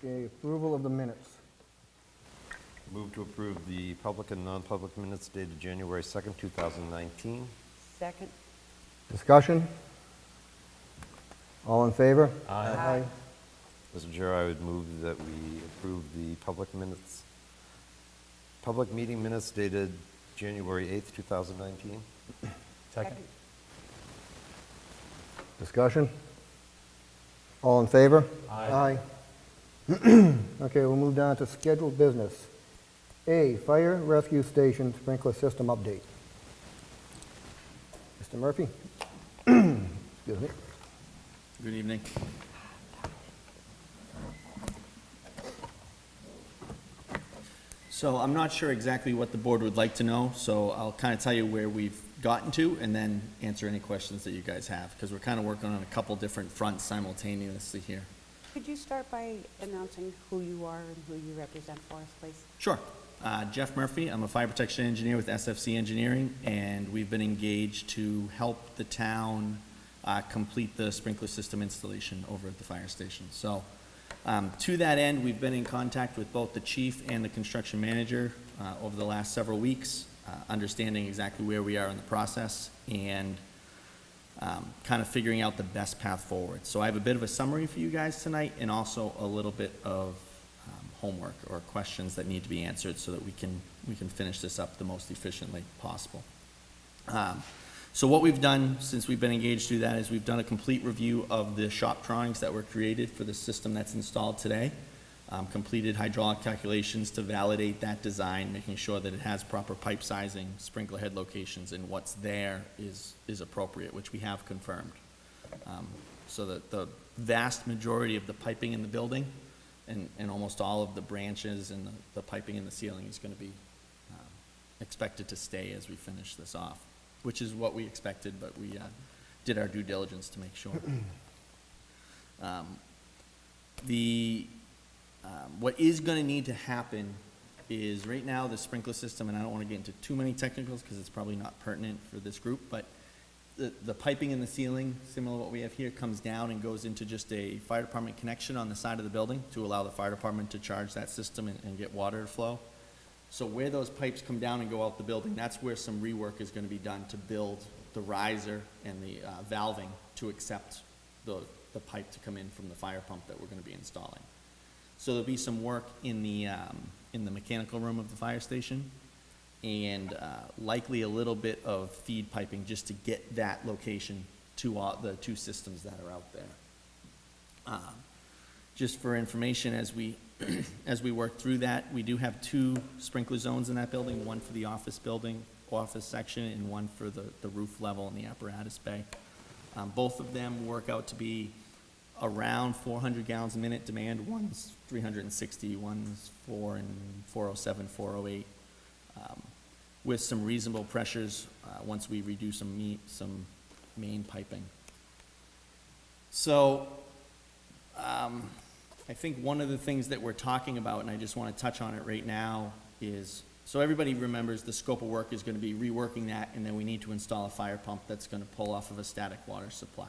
Okay, approval of the minutes. Move to approve the public and non-public minutes dated January 2nd, 2019. Second. Discussion? All in favor? Aye. Mr. Chair, I would move that we approve the public meeting minutes dated January 8th, 2019. Second. Discussion? All in favor? Aye. Okay, we'll move down to scheduled business. A, fire rescue station sprinkler system update. Mr. Murphy? Excuse me. Good evening. So I'm not sure exactly what the board would like to know, so I'll kind of tell you where we've gotten to and then answer any questions that you guys have, because we're kind of working on a couple different fronts simultaneously here. Could you start by announcing who you are and who you represent for us, please? Sure. Jeff Murphy, I'm a fire protection engineer with SFC Engineering, and we've been engaged to help the town complete the sprinkler system installation over at the fire station. So to that end, we've been in contact with both the chief and the construction manager over the last several weeks, understanding exactly where we are in the process and kind of figuring out the best path forward. So I have a bit of a summary for you guys tonight and also a little bit of homework or questions that need to be answered so that we can finish this up the most efficiently possible. So what we've done since we've been engaged to do that is we've done a complete review of the shop drawings that were created for the system that's installed today. Completed hydraulic calculations to validate that design, making sure that it has proper pipe sizing, sprinkler head locations, and what's there is appropriate, which we have confirmed. So that the vast majority of the piping in the building and almost all of the branches and the piping in the ceiling is going to be expected to stay as we finish this off, which is what we expected, but we did our due diligence to make sure. What is going to need to happen is right now the sprinkler system, and I don't want to get into too many technicals because it's probably not pertinent for this group, but the piping in the ceiling, similar to what we have here, comes down and goes into just a fire department connection on the side of the building to allow the fire department to charge that system and get water to flow. So where those pipes come down and go out the building, that's where some rework is going to be done to build the riser and the valving to accept the pipe to come in from the fire pump that we're going to be installing. So there'll be some work in the mechanical room of the fire station, and likely a little bit of feed piping just to get that location to the two systems that are out there. Just for information, as we work through that, we do have 2 sprinkler zones in that building, one for the office section, and one for the roof level in the apparatus bay. Both of them work out to be around 400 gallons a minute demand. One's 360, one's 407, 408, with some reasonable pressures once we redo some main piping. So I think one of the things that we're talking about, and I just want to touch on it right now, is so everybody remembers the scope of work is going to be reworking that, and then we need to install a fire pump that's going to pull off of a static water supply.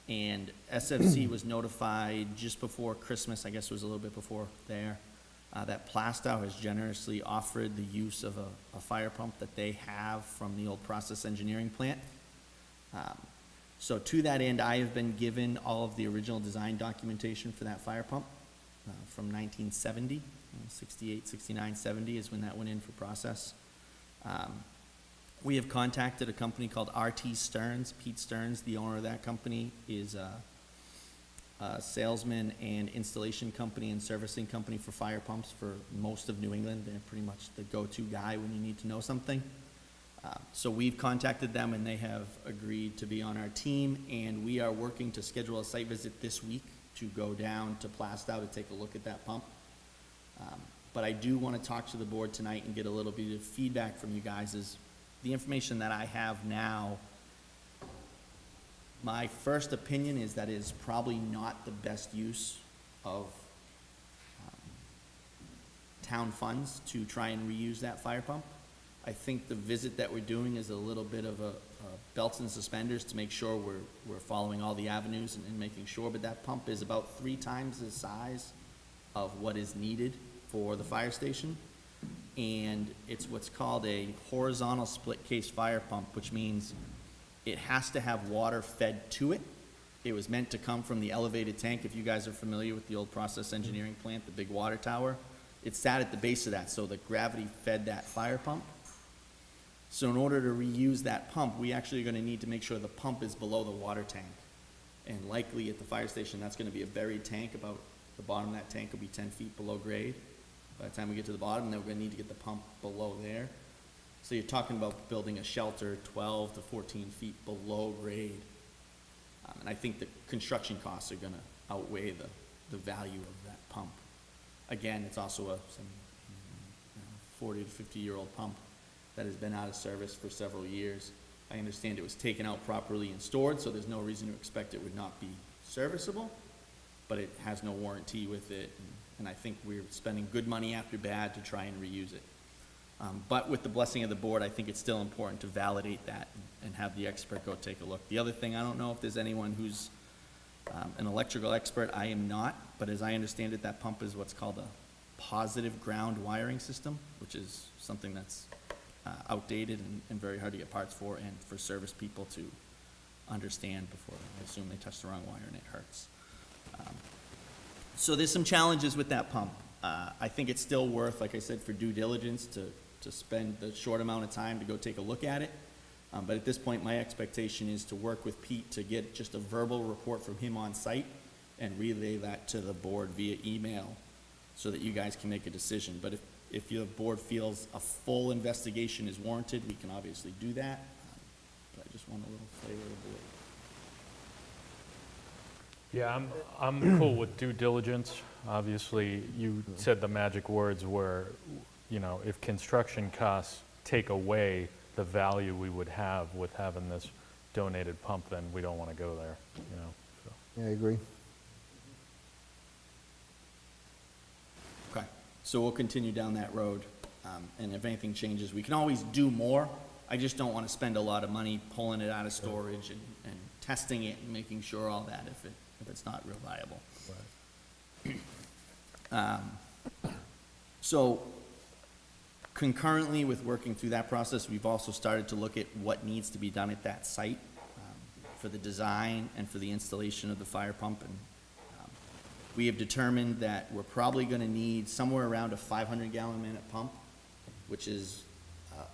And SFC was notified just before Christmas, I guess it was a little bit before there, that Plastow has generously offered the use of a fire pump that they have from the old process engineering plant. So to that end, I have been given all of the original design documentation for that fire pump from 1970, 68, 69, 70 is when that went in for process. We have contacted a company called RT Stearns. Pete Stearns, the owner of that company, is a salesman and installation company and servicing company for fire pumps for most of New England. They're pretty much the go-to guy when you need to know something. So we've contacted them, and they have agreed to be on our team, and we are working to schedule a site visit this week to go down to Plastow to take a look at that pump. But I do want to talk to the board tonight and get a little bit of feedback from you guys. Is the information that I have now, my first opinion is that is probably not the best use of town funds to try and reuse that fire pump. I think the visit that we're doing is a little bit of a belts and suspenders to make sure we're following all the avenues and making sure, but that pump is about 3 times the size of what is needed for the fire station. And it's what's called a horizontal split case fire pump, which means it has to have water fed to it. It was meant to come from the elevated tank. If you guys are familiar with the old process engineering plant, the big water tower, it sat at the base of that, so the gravity fed that fire pump. So in order to reuse that pump, we actually are gonna need to make sure the pump is below the water tank. And likely at the fire station, that's gonna be a buried tank. About the bottom of that tank will be 10 feet below grade. By the time we get to the bottom, then we're gonna need to get the pump below there. So you're talking about building a shelter 12 to 14 feet below grade. And I think the construction costs are gonna outweigh the value of that pump. Again, it's also some 40 to 50-year-old pump that has been out of service for several years. I understand it was taken out properly and stored, so there's no reason to expect it would not be serviceable, but it has no warranty with it, and I think we're spending good money after bad to try and reuse it. But with the blessing of the board, I think it's still important to validate that and have the expert go take a look. The other thing, I don't know if there's anyone who's an electrical expert. I am not, but as I understand it, that pump is what's called a positive ground wiring system, which is something that's outdated and very hard to get parts for, and for service people to understand before I assume they touch the wrong wire and it hurts. So there's some challenges with that pump. I think it's still worth, like I said, for due diligence to spend the short amount of time to go take a look at it. But at this point, my expectation is to work with Pete to get just a verbal report from him on site and relay that to the board via email so that you guys can make a decision. But if your board feels a full investigation is warranted, we can obviously do that. But I just want a little flavor of the board. Yeah, I'm cool with due diligence. Obviously, you said the magic words were, you know, if construction costs take away the value we would have with having this donated pump, then we don't want to go there, you know, so. Yeah, I agree. Okay, so we'll continue down that road, and if anything changes, we can always do more. I just don't want to spend a lot of money pulling it out of storage and testing it and making sure all that if it's not real viable. So concurrently with working through that process, we've also started to look at what needs to be done at that site for the design and for the installation of the fire pump. And we have determined that we're probably going to need somewhere around a 500-gallon-minute pump, which is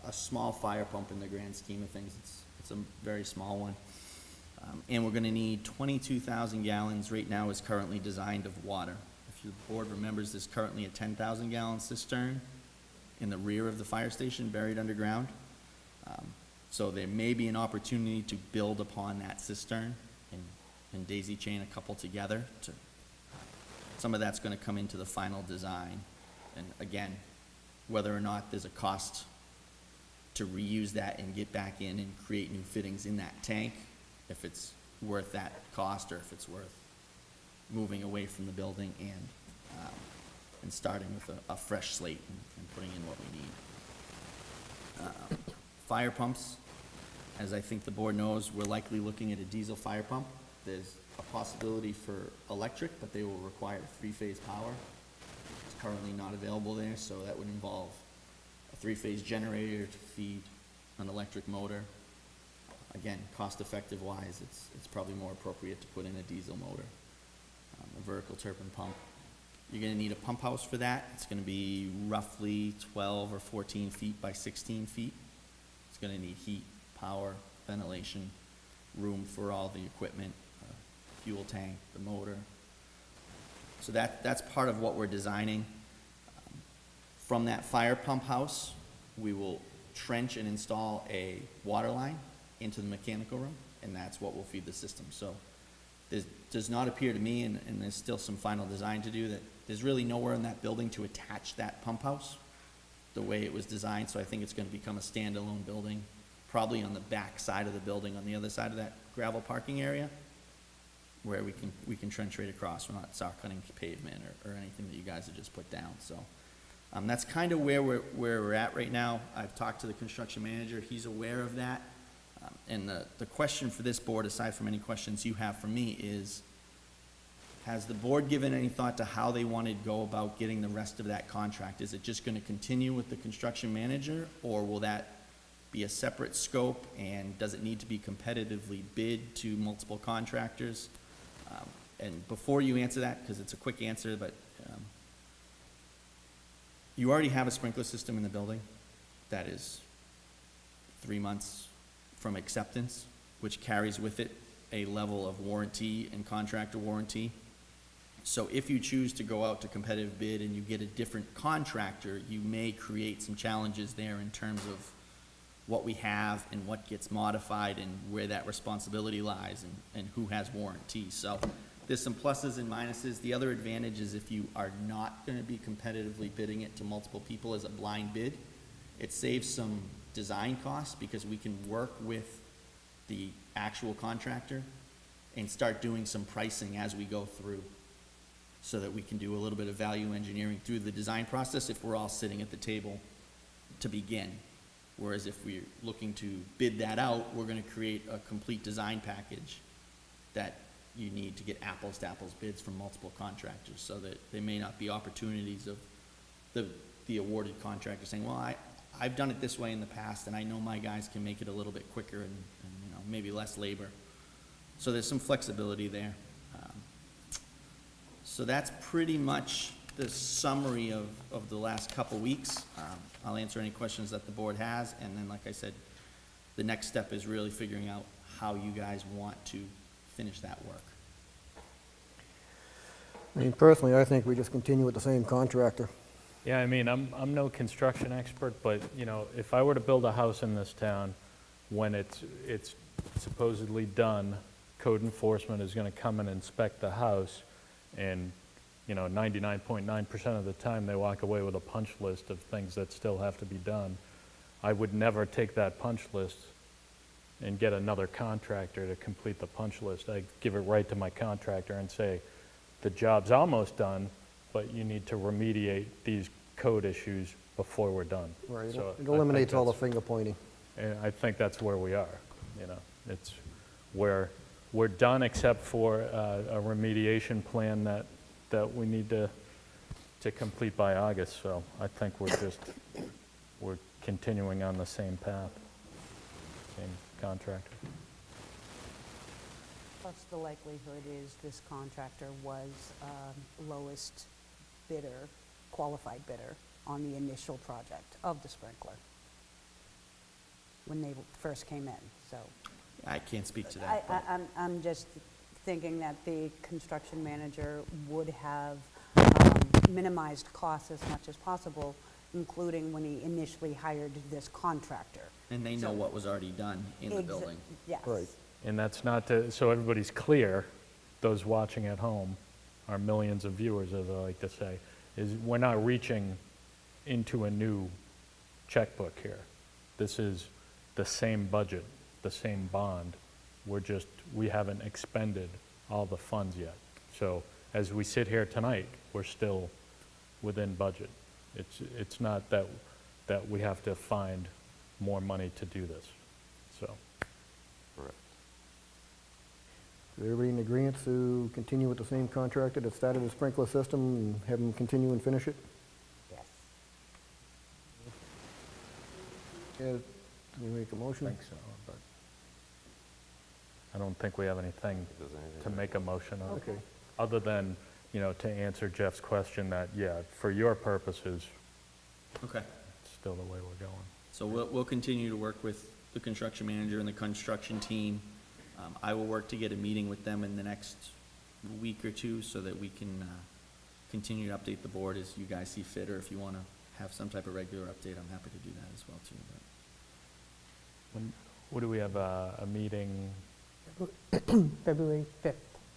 a small fire pump in the grand scheme of things. It's a very small one. And we're going to need 22,000 gallons. Right now is currently designed of water. If your board remembers, there's currently a 10,000-gallon cistern in the rear of the fire station buried underground. So there may be an opportunity to build upon that cistern and daisy chain a couple together. Some of that's going to come into the final design. And again, whether or not there's a cost to reuse that and get back in and create new fittings in that tank, if it's worth that cost or if it's worth moving away from the building and starting with a fresh slate and putting in what we need. Fire pumps, as I think the board knows, we're likely looking at a diesel fire pump. There's a possibility for electric, but they will require 3-phase power. It's currently not available there, so that would involve a 3-phase generator to feed an electric motor. Again, cost-effective wise, it's probably more appropriate to put in a diesel motor, a vertical turbine pump. You're gonna need a pump house for that. It's gonna be roughly 12 or 14 feet by 16 feet. It's gonna need heat, power, ventilation, room for all the equipment, fuel tank, the motor. So that's part of what we're designing. From that fire pump house, we will trench and install a water line into the mechanical room, and that's what will feed the system. So there does not appear to me, and there's still some final design to do, that there's really nowhere in that building to attach that pump house the way it was designed. So I think it's going to become a standalone building, probably on the back side of the building, on the other side of that gravel parking area, where we can trench right across. We're not saw cutting pavement or anything that you guys have just put down. So That's kind of where we're at right now. I've talked to the construction manager, he's aware of that. And the question for this board, aside from any questions you have for me, is, has the board given any thought to how they want to go about getting the rest of that contract? Is it just going to continue with the construction manager, or will that be a separate scope, and does it need to be competitively bid to multiple contractors? And before you answer that, because it's a quick answer, but you already have a sprinkler system in the building that is 3 months from acceptance, which carries with it a level of warranty and contractor warranty. So if you choose to go out to competitive bid and you get a different contractor, you may create some challenges there in terms of what we have and what gets modified and where that responsibility lies and who has warranty. So there's some pluses and minuses. The other advantage is if you are not going to be competitively bidding it to multiple people as a blind bid, it saves some design costs because we can work with the actual contractor and start doing some pricing as we go through, so that we can do a little bit of value engineering through the design process if we're all sitting at the table to begin. Whereas if we're looking to bid that out, we're going to create a complete design package that you need to get apples to apples bids from multiple contractors, so that there may not be opportunities of the awarded contractor saying, well, I've done it this way in the past, and I know my guys can make it a little bit quicker and maybe less labor. So there's some flexibility there. So that's pretty much the summary of the last couple weeks. I'll answer any questions that the board has, and then, like I said, the next step is really figuring out how you guys want to finish that work. I mean, personally, I think we just continue with the same contractor. Yeah, I mean, I'm no construction expert, but, if I were to build a house in this town, when it's supposedly done, code enforcement is gonna come and inspect the house, and, 99.9% of the time, they walk away with a punch list of things that still have to be done. I would never take that punch list and get another contractor to complete the punch list. I give it right to my contractor and say, the job's almost done, but you need to remediate these code issues before we're done. Right, So it I think eliminates all the that's- finger pointing. And I think that's where we are, It's, we're done except for a remediation plan that we need to complete by August, so I think we're continuing on the same path, same contractor. Plus, the likelihood is this contractor was lowest bidder, qualified bidder on the initial project of the sprinkler when they first came in, so. I can't speak to that. but- I'm just thinking that the construction manager would have minimized costs as much as possible, including when he initially hired this contractor. And they know what was already done in the building. Yes. Right. And that's not to, so everybody's clear, those watching at home, our millions of viewers, as I like to say, is we're not reaching into a new checkbook here. This is the same budget, the same bond. We haven't expended all the funds yet. So as we sit here tonight, we're still within budget. It's not that we have to find more money to do this, so. Correct. Is everybody in agreement to continue with the same contractor that started the sprinkler system and have them continue and finish it? Yes. Can we make a I motion? think so, but I don't think we have anything Does anything- to make a motion on. Okay. Other than, to answer Jeff's question that, yeah, for your purposes, Okay. it's still the way we're going. So we'll continue to work with the construction manager and the construction team. I will work to get a meeting with them in the next week or two so that we can continue to update the board as you guys see fit, or if you want to have some type of regular update, I'm happy to do that as well too. What do we have, a meeting February 5th.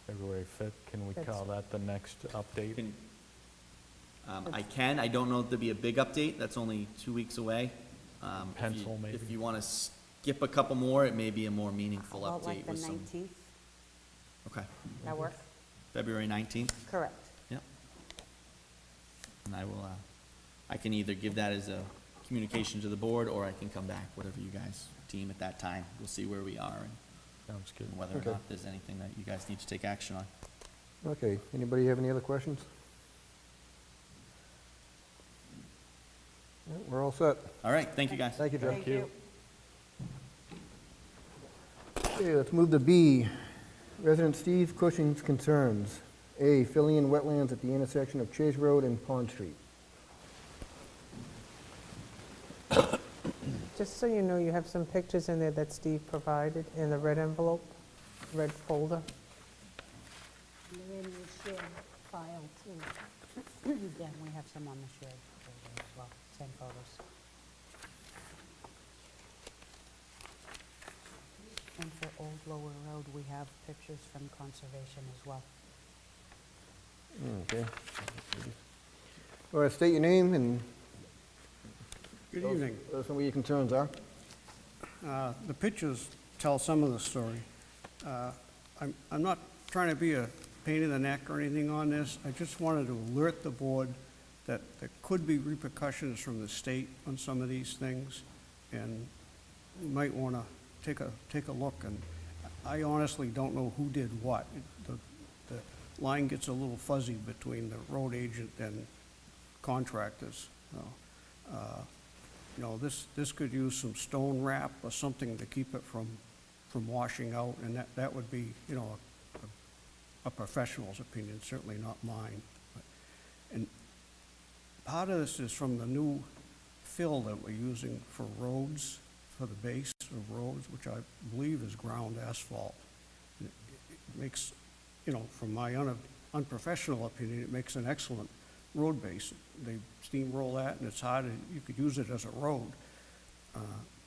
February 5th? Can we call that the next update? I don't know if there'll be a big update, that's only 2 weeks away. Pencil, maybe? If you want to skip a couple more, it may be a more meaningful About update like the with some. 19th, Okay, that work? February 19th, Correct. yep. And I will I can either give that as a communication to the board, or I can come back, whatever you guys deem at that time. We'll see where we are Sounds good. and whether or Okay. not there's anything that you guys need to take action on. Okay, anybody have any other questions? Yeah, we're all set. All right, thank you, guys. Thank you, Jeff. Thank you. Okay, let's move to B. Resident Steve Cushing's concerns. A, filling in wetlands at the intersection of Chase Road and Pond Street. Just so you know, you have some pictures in there that Steve provided in the red envelope, red folder. They're in the shared file too. Yeah, we have some on the shared folder as well, same photos. And for Old Lower Road, we have pictures from conservation as well. Okay. All right, state your name and Good evening. let us know what your concerns are. The pictures tell some of the story. I'm not trying to be a pain in the neck or anything on this. I just wanted to alert the board that there could be repercussions from the state on some of these things, and you might want to take a look. And I honestly don't know who did what. The line gets a little fuzzy between the road agent and contractors. You know, this could use some stone wrap or something to keep it from washing out, and that would be, you know, a professional's opinion, certainly not mine. And part of this is from the new fill that we're using for roads, for the base of roads, which I believe is ground asphalt. And it makes, you know, from my unprofessional opinion, it makes an excellent road base. They steamroll that, and it's hard, and you could use it as a road.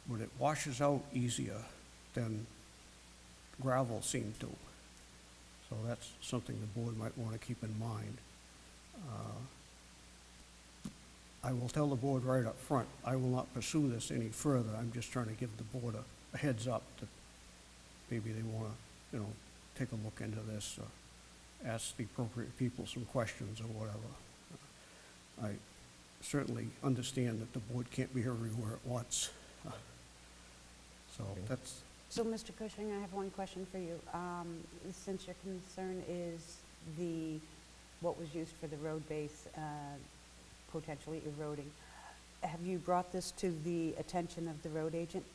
But it washes out easier than gravel seemed to. So that's something the board might want to keep in mind. I will tell the board right up front, I will not pursue this any further. I'm just trying to give the board a heads up that maybe they want to, you know, take a look into this, ask the appropriate people some questions or whatever. I certainly understand that the board can't be everywhere at once. So that's, So, Mr. Cushing, I have one question for you. Since your concern is what was used for the road base potentially eroding, have you brought this to the attention of the road agent?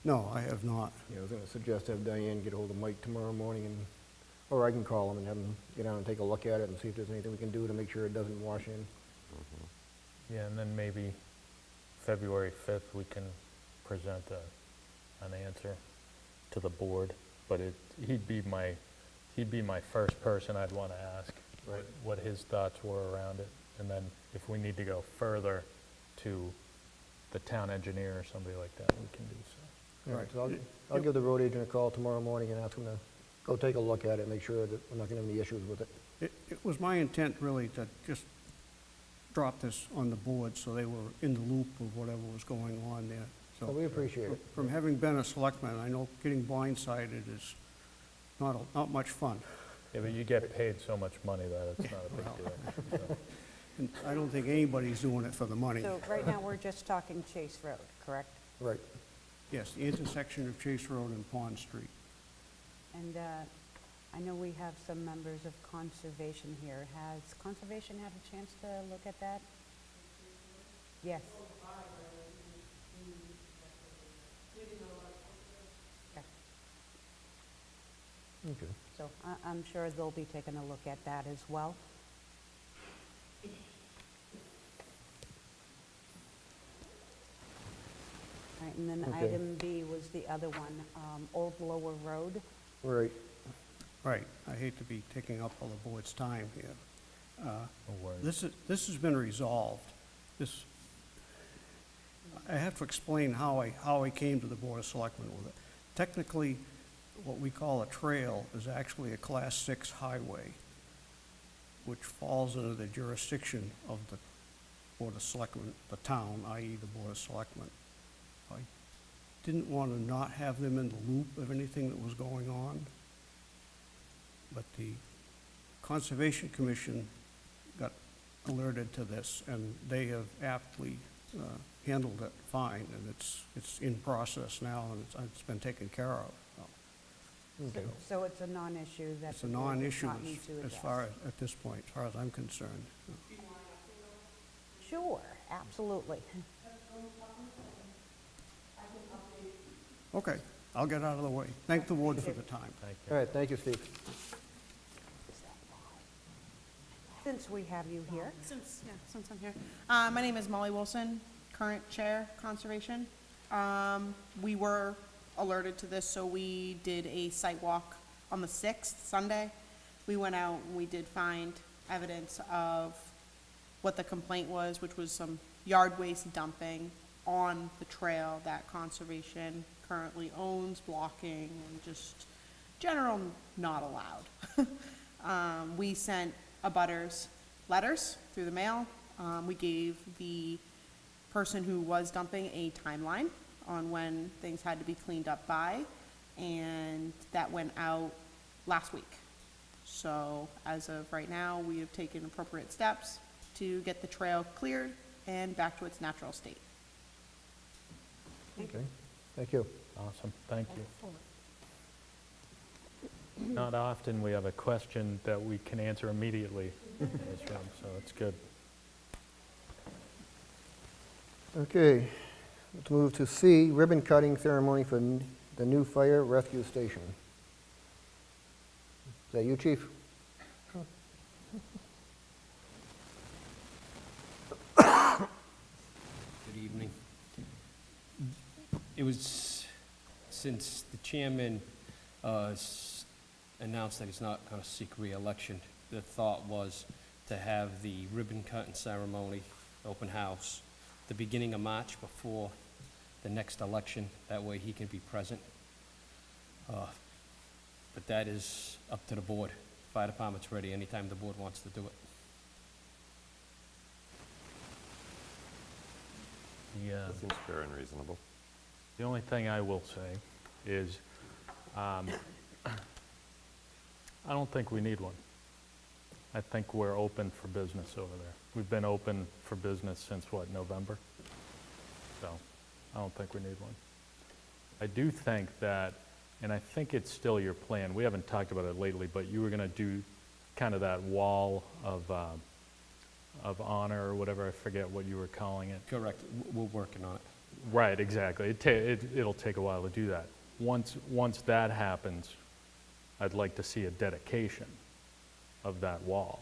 no, I have not. Yeah, I was going to suggest have Diane get hold of Mike tomorrow morning, or I can call him and have him get down and take a look at it and see if there's anything we can do to make sure it doesn't wash in. Yeah, and then maybe February 5th, we can present an answer to the board, but he'd be my first person I'd want to ask Right. what his thoughts were around it. And then if we need to go further to the town engineer or somebody like that, we can do so. All right, so I'll give the road agent a call tomorrow morning and ask him to go take a look at it, make sure that we're not going to have any issues with it. It was my intent really to just drop this on the board so they were in the loop of whatever was going on there. So we appreciate it. From having been a selectman, I know getting blindsided is not much fun. Yeah, but you get paid so much money that it's not a big deal. So, And I don't think anybody's doing it for the money. So right now, we're just talking Chase Road, correct? Right. Yes, the intersection of Chase Road and Pond Street. And I know we have some members of Conservation here. Has Conservation had a chance to look at that? Yes. Okay. Okay. So I'm sure they'll be taking a look at that as well. All right, and then Okay. item B was the other one, Old Lower Road. Right. Right, I hate to be taking up all the board's time here. no worries. This has been resolved. I have to explain how I came to the Board of Selectmen with it. Technically, what we call a trail is actually a Class 6 highway, which falls under the jurisdiction of the Board of Selectmen, the town, i.e. the Board of Selectmen. I didn't want to not have them in the loop of anything that was going on, but the Conservation Commission got alerted to this, and they have aptly handled it fine, and it's in process now, and it's been taken care of. Okay. So it's a non-issue that It's the a board does non-issue not need to as address? far as, at this point, as far as I'm concerned. Sure, absolutely. Okay, I'll get out of the way. Thank the board for the time. Thank All you. right, thank you, Steve. Since we have you here, Since I'm here. My name is Molly Wilson, current chair, Conservation. We were alerted to this, so we did a site walk on the 6th, Sunday. We went out and we did find evidence of what the complaint was, which was some yard waste dumping on the trail that Conservation currently owns, blocking, and just general not allowed. We sent abutters letters through the mail. We gave the person who was dumping a timeline on when things had to be cleaned up by, and that went out last week. So as of right now, we have taken appropriate steps to get the trail cleared and back to its natural state. Okay, thank you. Awesome, thank you. Not often we have a question that we can answer immediately in this room, so it's good. Okay, let's move to C, ribbon cutting ceremony for the new fire rescue station. Is that you, Chief? Good evening. It was, since the chairman announced that he's not going to seek re-election, the thought was to have the ribbon cutting ceremony, open house, the beginning of March before the next election. That way he can be present. But that is up to the board. Fire department's ready anytime the board wants to do it. That seems fair and reasonable. The only thing I will say is, I don't think we need one. I think we're open for business over there. We've been open for business since, what, November? So, I don't think we need one. I do think that, and I think it's still your plan, we haven't talked about it lately, but you were gonna do kind of that wall of honor, or whatever, I forget what you were calling it. Correct. We're working on it. Right, exactly. It'll take a while to do that. Once that happens, I'd like to see a dedication of that wall.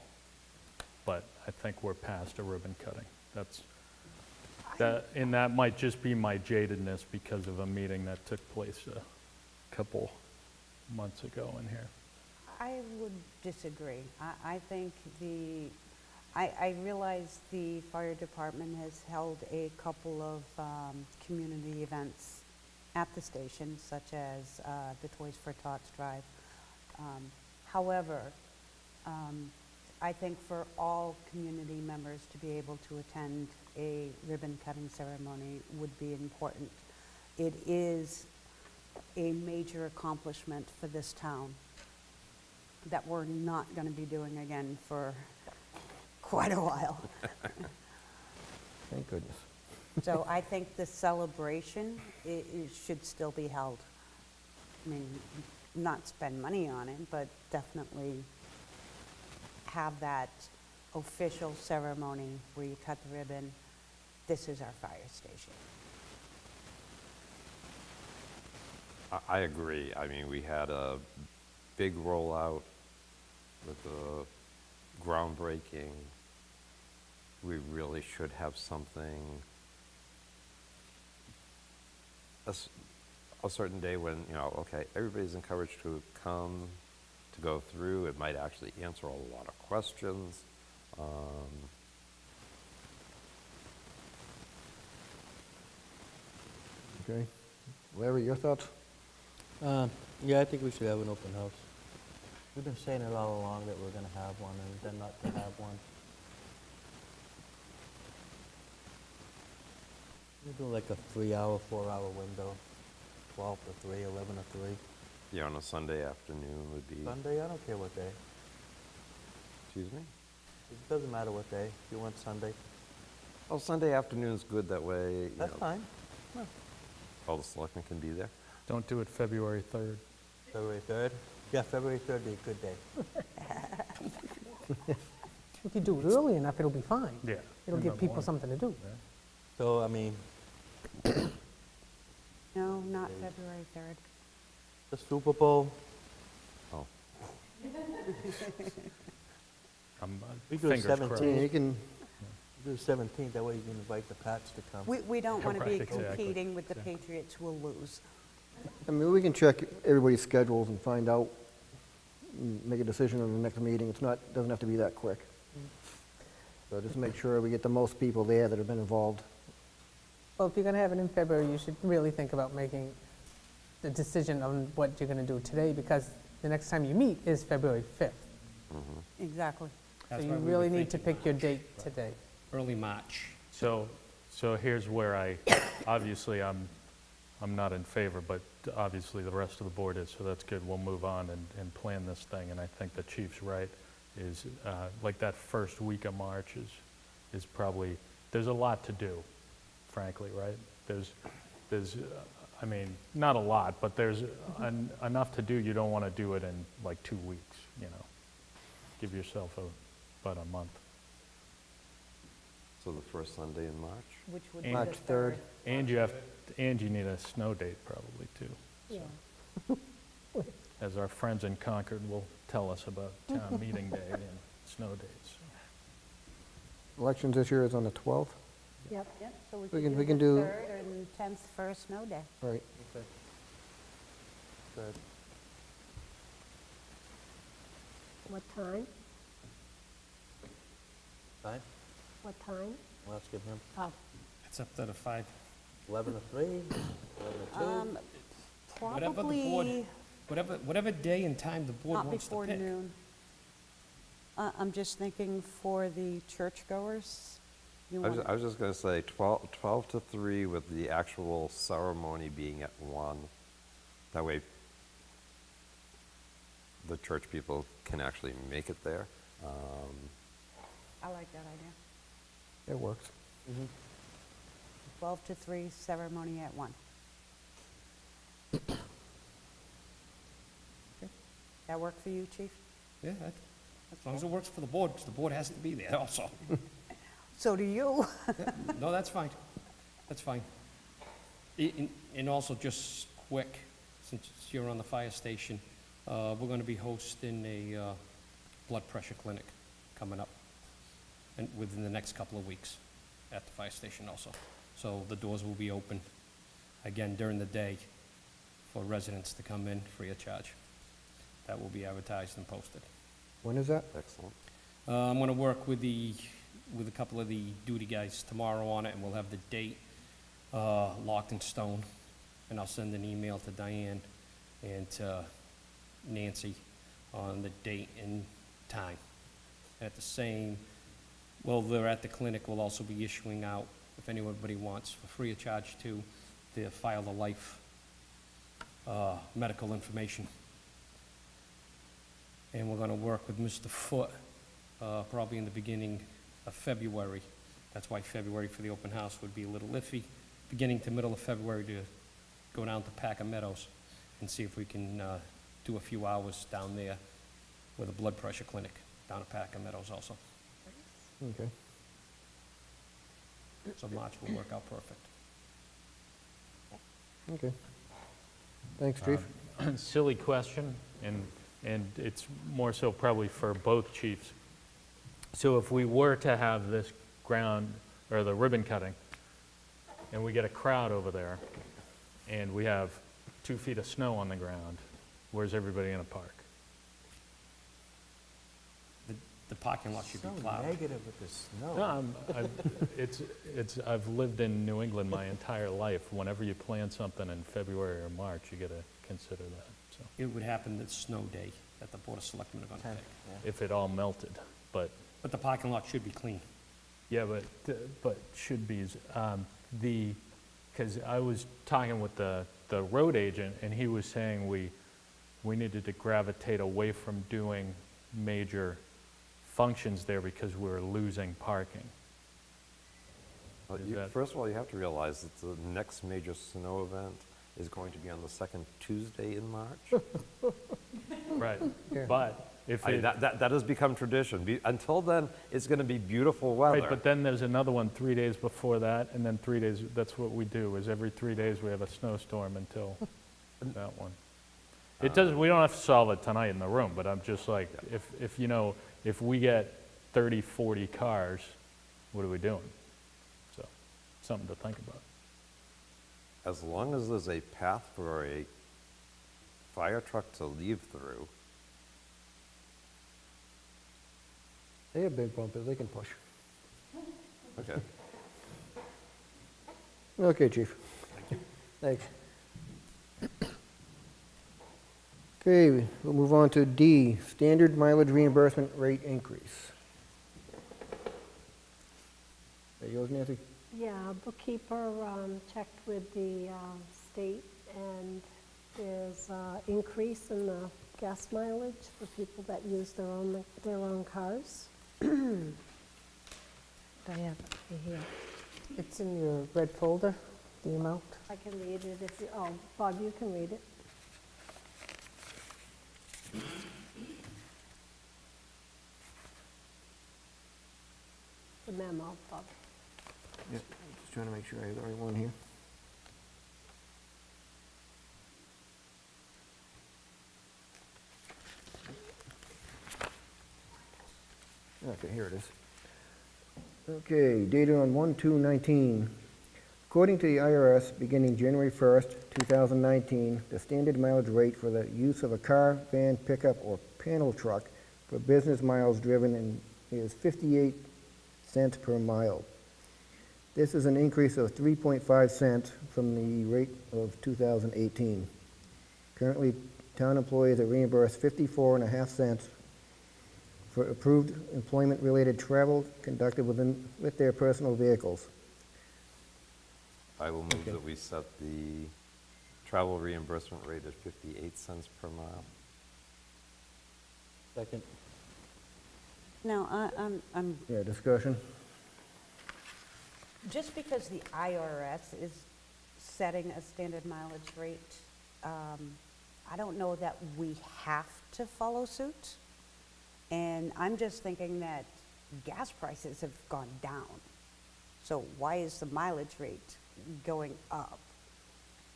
But I think we're past a ribbon cutting. And that might just be my jadedness because of a meeting that took place a couple months ago in here. I would disagree. I think I realize the fire department has held a couple of community events at the station, such as the Toys for Tots drive. However, I think for all community members to be able to attend a ribbon cutting ceremony would be important. It is a major accomplishment for this town that we're not going to be doing again for quite a while. Thank goodness. So I think the celebration, it should still be held. I mean, not spend money on it, but definitely have that official ceremony where you cut the ribbon. This is our fire station. I agree. I mean, we had a big rollout with the groundbreaking. We really should have something, a certain day when, okay, everybody's encouraged to come, to go through. It might actually answer a lot of questions. Okay. Larry, your thoughts? Yeah, I think we should have an open house. We've been saying it all along that we're gonna have one, and then not to have one. We do like a 3-hour, 4-hour window, 12 to 3, 11 to 3. Yeah, on a Sunday afternoon would be, Sunday, I don't care what day. excuse me? It doesn't matter what day, if you want Sunday, Oh, Sunday afternoon's good, that way, you that's know, fine. all the selectmen can be there. Don't do it February 3rd. February 3rd? Yeah, February 3rd be a good day. If you do it early enough, it'll be fine. Yeah. It'll in give the people morning. something to do. So, I mean, No, not February 3rd. the Super Bowl, Oh, We do it fingers 17. crossed. Yeah, you can, do the 17th, that way you can invite the Pats to come. We don't want to be Right, exactly. competing with the Patriots who will lose. I mean, we can check everybody's schedules and find out, and make a decision on the next meeting. It's not, doesn't have to be that quick. So just make sure we get the most people there that have been involved. Well, if you're going to have it in February, you should really think about making the decision on what you're going to do today, because the next time you meet is February 5th. Exactly. So That's you why we were really need to thinking pick your date today. Early March. So here's where obviously, I'm not in favor, but obviously the rest of the board is, so that's good. We'll move on and plan this thing, and I think the chief's right, is, like, that first week of March is probably, there's a lot to do, frankly, right? There's, I mean, not a lot, but there's enough to do. You don't want to do it in, like, 2 weeks, you know? Give yourself about a month. so the first Sunday in March? Which would be March the 3rd. And you need a snow date probably, too. Yeah. As our friends in Concord will tell us about town meeting day and snow dates. Elections this year is on the 12th, Yep, so We we can- can we do can the do- 3rd and 10th for a snow day. right? Okay. Good. What time? Fine? What time? Well, let's give him Oh, It's up to the 5. 11 to 3, 11 to 2. Whatever the board- Probably Whatever day and time the board not wants to before pick. noon. I'm just thinking for the churchgoers. You I was, want- I was just gonna say 12 to 3 with the actual ceremony being at 1. That way, the church people can actually make it there. I like that idea. It works. 12 to 3, ceremony at 1. That work for you, chief? Yeah, as long as it works for the board, because the board has to be there also. So do you. No, that's fine. That's fine. And also, just quick, since you're on the fire station, we're going to be hosting a blood pressure clinic coming up and within the next couple of weeks at the fire station also. So the doors will be open, again, during the day for residents to come in free of charge. That will be advertised and posted. When is that? Excellent. I'm going to work with a couple of the duty guys tomorrow on it, and we'll have the date locked in stone. And I'll send an email to Diane and to Nancy on the date and time. At the same, well, they're at the clinic, we'll also be issuing out, if anybody wants, for free of charge too, the file the life medical information. And we're going to work with Mr. Foote probably in the beginning of February. That's why February for the open house would be a little iffy. Beginning to middle of February to go down to Packer Meadows and see if we can do a few hours down there with a blood pressure clinic down at Packer Meadows also. Okay. So March will work out perfect. Okay. Thanks, chief. Silly question, and it's more so probably for both chiefs. So if we were to have this ground, or the ribbon cutting, and we get a crowd over there, and we have 2 feet of snow on the ground, where's everybody gonna park? The parking lot should be So plowed. negative with the snow. No, I've lived in New England my entire life. Whenever you plan something in February or March, you gotta consider that, so, It would happen that snow day that the Board of Selectmen are going to 10th, pick. yeah. if it all melted, but, But the parking lot should be clean. yeah, but should be, because I was talking with the road agent, and he was saying we needed to gravitate away from doing major functions there because we're losing parking. Well, Is that- First of all, you have to realize that the next major snow event is going to be on the second Tuesday in March. Right, but if I mean, it, that has become tradition. Until then, it's going to be beautiful weather. right, but then there's another one 3 days before that, and then 3 days, that's what we do, is every 3 days we have a snowstorm until that one. It doesn't, we don't have to solve it tonight in the room, but I'm just like, if you know, if we get 30, 40 cars, what are we doing? So, something to think about. As long as there's a path for a fire truck to leave through, They have big bumpers, they can push. okay. Okay, chief. Thanks. Okay, we'll move on to D, standard mileage reimbursement rate increase. There yours, Nancy? Yeah, bookkeeper checked with the state, and there's increase in the gas mileage for people that use their own cars. I have it here. It's in your red folder, the amount. I can read it if you, oh, Bob, you can read it. The memo, Bob. Yep, just trying to make sure I have the right one here. Okay, here it is. Okay, dated on 1/2/19. According to the IRS, beginning January 1st, 2019, the standard mileage rate for the use of a car, van, pickup, or panel truck for business miles driven is 58 cents per mile. This is an increase of 3.5 cents from the rate of 2018. Currently, town employees are reimbursed 54.5 cents for approved employment-related travel conducted with their personal vehicles. I will move Okay. that we set the travel reimbursement rate at 58 cents per mile. Second. Now, I'm, Yeah, discussion? just because the IRS is setting a standard mileage rate, I don't know that we have to follow suit. And I'm just thinking that gas prices have gone down. So why is the mileage rate going up?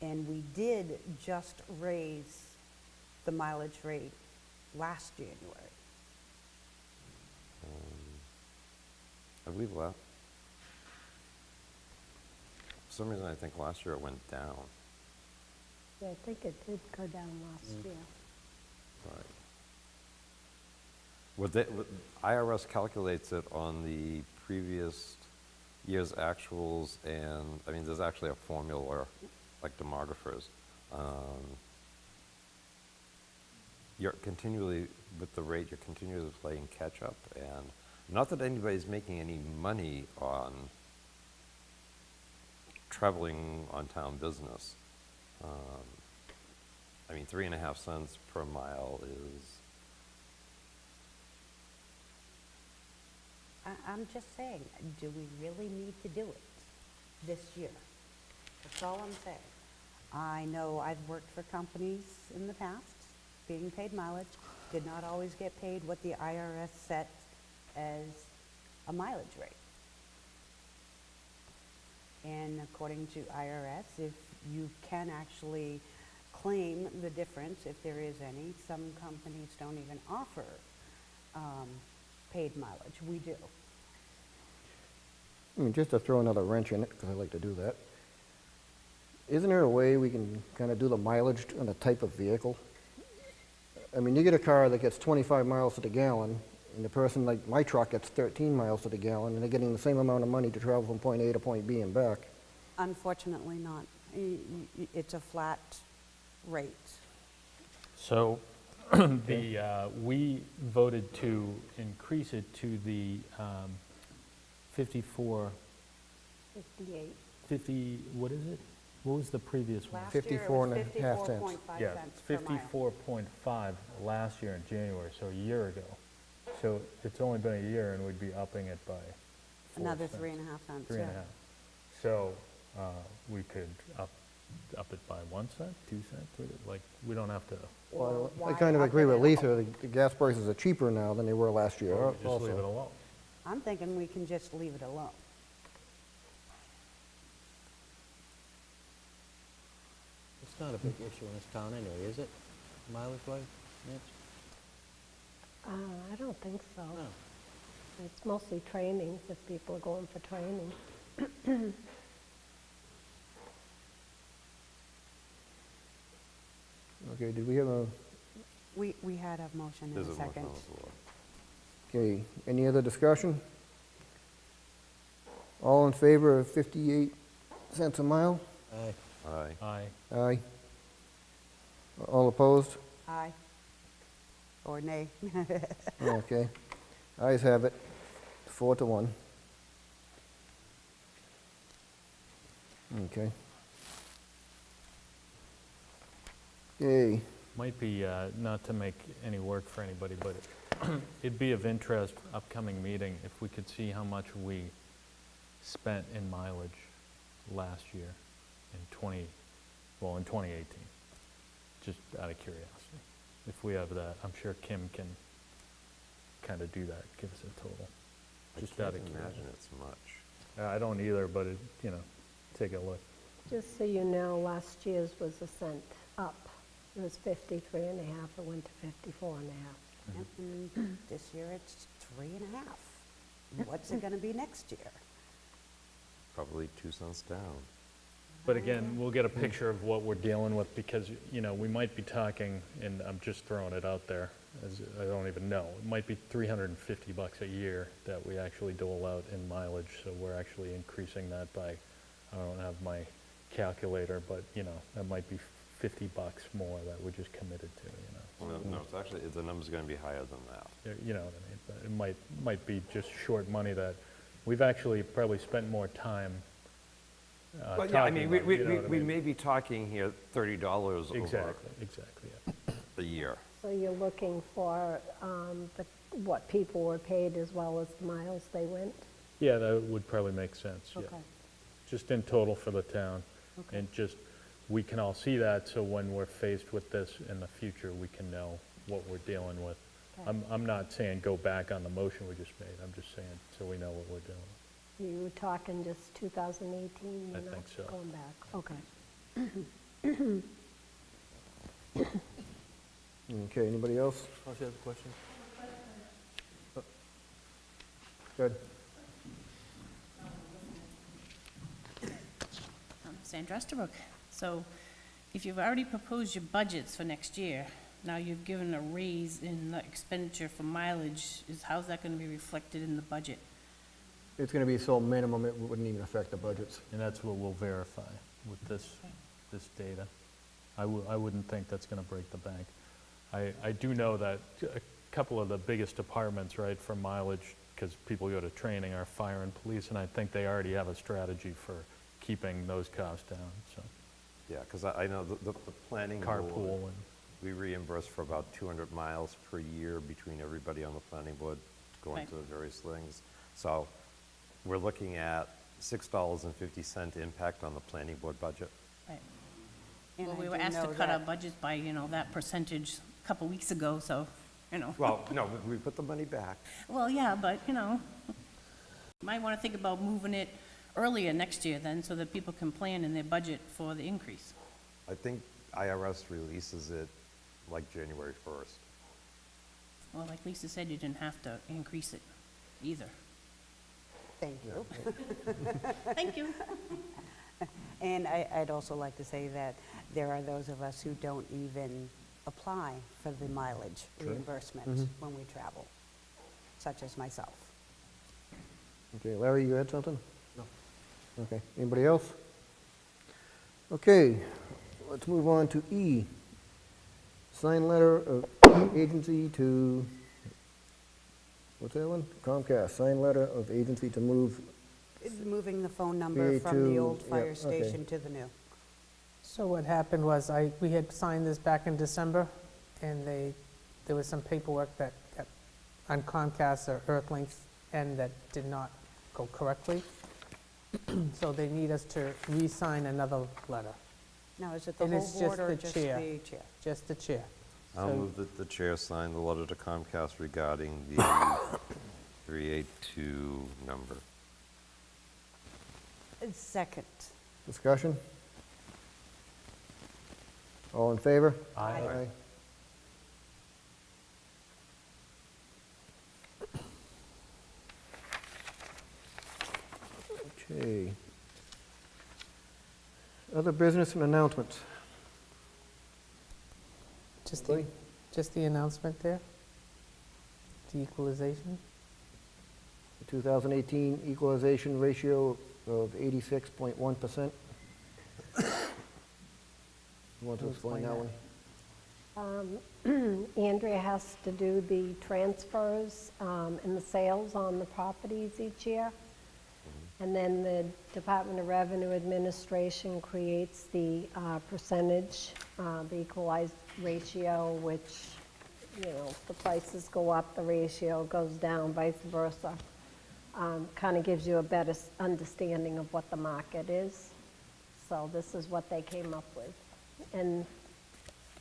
And we did just raise the mileage rate last January. I believe for some reason, I think last year it went down. Yeah, I think it did go down last year. Right. IRS calculates it on the previous year's actuals, and, I mean, there's actually a formula, like demographers. You're continually, with the rate, you're continually playing catch-up, and not that anybody's making any money on traveling on town business. I mean, 3.5 cents per mile is, I'm just saying, do we really need to do it this year? That's all I'm saying. I know I've worked for companies in the past, being paid mileage, did not always get paid what the IRS set as a mileage rate. And according to IRS, if you can actually claim the difference, if there is any, some companies don't even offer paid mileage. We do. I mean, just to throw another wrench in it, because I like to do that, isn't there a way we can kind of do the mileage on the type of vehicle? I mean, you get a car that gets 25 miles to the gallon, and the person, like my truck, gets 13 miles to the gallon, and they're getting the same amount of money to travel from point A to point B and back. Unfortunately not. It's a flat rate. So, we voted to increase it to the 54, 58. 50, what is it? What was the previous one? Last year it 54 was and a half cents. 54.5 Yeah, cents per mile. 54.5 last year in January, so a year ago. So it's only been a year and we'd be upping it by 4 Another cents. 3.5 cents, Three yeah. and a half. So we could up it by 1 cent, 2 cents, like, we don't have to, Well, I Why kind of up agree it with at Lisa, all? the gas prices are cheaper now than they were last year or just leave it also. alone. I'm thinking we can just leave it alone. It's not a big issue in this town anyway, is it? Mileage-wise, Nancy? I don't think so. No. It's mostly trainings, if people are going for training. Okay, did we have a, We had a motion in There's a a motion second. on the floor. okay, any other discussion? All in favor of 58 cents a mile? Aye. Aye. Aye. Aye. All opposed? Aye. Or nay. Okay. Ayes have it, 4-1. Okay. Okay, Might be, not to make any work for anybody, but it'd be of interest, upcoming meeting, if we could see how much we spent in mileage last year in 2018, just out of curiosity. If we have that, I'm sure Kim can kind of do that, give us a total, just out I of can't curiosity. imagine it's much. I don't either, but it, take a look. Just so you know, last year's was a cent up. It was 53 and a half, it went to 54 and a half. Yep, and this year it's 3.5. What's it gonna be next year? Probably 2 cents down. But again, we'll get a picture of what we're dealing with, because, we might be talking, and I'm just throwing it out there, as I don't even know, it might be $350 a year that we actually dole out in mileage, so we're actually increasing that by, I don't have my calculator, but, that might be $50 more that we're just committed to, No, it's actually, the number's going to be higher than that. You know what I mean? But it might be just short money that, we've actually probably spent more time Well, yeah, I talking mean, about it, you know what I we mean? may be talking here $30 over Exactly, yeah. a year. So you're looking for what people were paid as well as the miles they went? Yeah, that would probably make sense, yeah. Okay. Just in total for the town. Okay. And just, we can all see that, so when we're faced with this in the future, we can know what we're dealing with. Okay. I'm not saying go back on the motion we just made, I'm just saying so we know what we're doing. You were talking just 2018? I you're not think so. Going back, okay. okay, anybody else? Oh, she has a question? Good. Sandra Estabrook. So if you've already proposed your budgets for next year, now you've given a raise in the expenditure for mileage, how's that going to be reflected in the budget? It's going to be so minimum, it wouldn't even affect the budgets. And that's what we'll verify with this data. I wouldn't think that's going to break the bank. I do know that a couple of the biggest departments, right, for mileage, because people go to training, are fire and police, and I think they already have a strategy for keeping those costs down, so. Yeah, because I know the planning board, Carpool and, we reimburse for about 200 miles per year between everybody on the planning board going Right. to the various things. So we're looking at $6.50 impact on the planning board budget. Right. And Well, I we were do asked to know cut our that- budgets by, that percentage a couple weeks ago, so, Well, no, we put the money back. Well, yeah, but, might want to think about moving it earlier next year then, so that people can plan in their budget for the increase. I think IRS releases it like January 1st. Well, like Lisa said, you didn't have to increase it either. Thank you. Thank you. And I'd also like to say that there are those of us who don't even apply for the mileage reimbursement when we travel, such as myself. Okay, Larry, you had something? No. Okay, anybody else? Okay, let's move on to E. Sign letter of agency to, what's that one? Comcast, sign letter of agency to move, Moving the phone number from the to- old yeah, fire okay. station to the new. So what happened was, we had signed this back in December, and there was some paperwork that got on Comcast or Earthlink end that did not go correctly. So they need us to re-sign another letter, Now, is it the And whole it's board just or the just chair. the chair? just the chair. I'll So- move that the chair sign the letter to Comcast regarding the 382 number. Second. Discussion? All in favor? Aye. Okay. Other business and announcements? Just the, just the announcement there? The equalization? The 2018 equalization ratio of 86.1%. You want to explain that one? Andrea has to do the transfers and the sales on the properties each year. And then the Department of Revenue Administration creates the percentage, the equalized ratio, which, you know, if the prices go up, the ratio goes down, vice versa. Kind of gives you a better understanding of what the market is. So this is what they came up with. And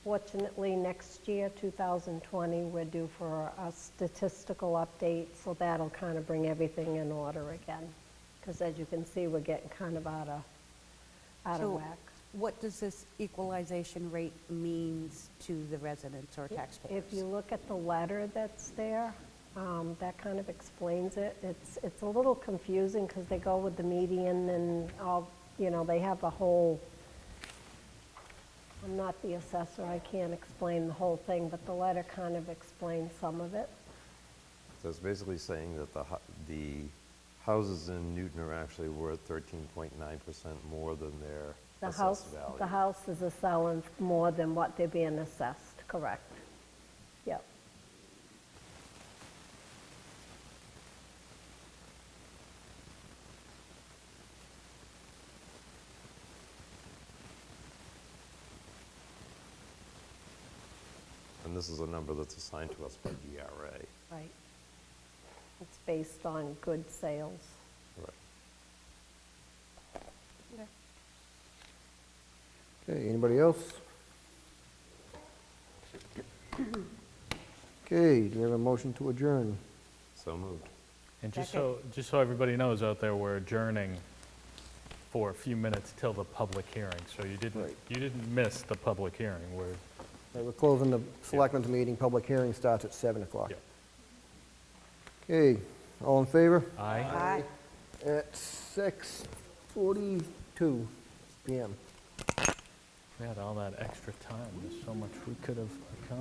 fortunately, next year, 2020, we're due for a statistical update, so that'll kind of bring everything in order again. Because as you can see, we're getting kind of out of So whack. what does this equalization rate means to the residents or taxpayers? If you look at the letter that's there, that kind of explains it. It's a little confusing because they go with the median and all, you know, they have a whole, I'm not the assessor, I can't explain the whole thing, but the letter kind of explains some of it. So it's basically saying that the houses in Newton are actually worth 13.9% more than their assessed value. The houses are selling more than what they're being assessed, correct? Yep. And this is a number that's assigned to us by DRA. Right. It's based on good sales. Right. Okay, anybody else? Okay, do we have a motion to adjourn? So moved. And just so everybody knows out there, we're adjourning for a few minutes till the public hearing. So you Right. didn't miss the public hearing. We're closing the Selectmen's meeting, public hearing starts at 7 o'clock. Yeah. Okay, all in favor? Aye. Aye. At 6:42 PM. We had all that extra time. There's so much we could have accomplished.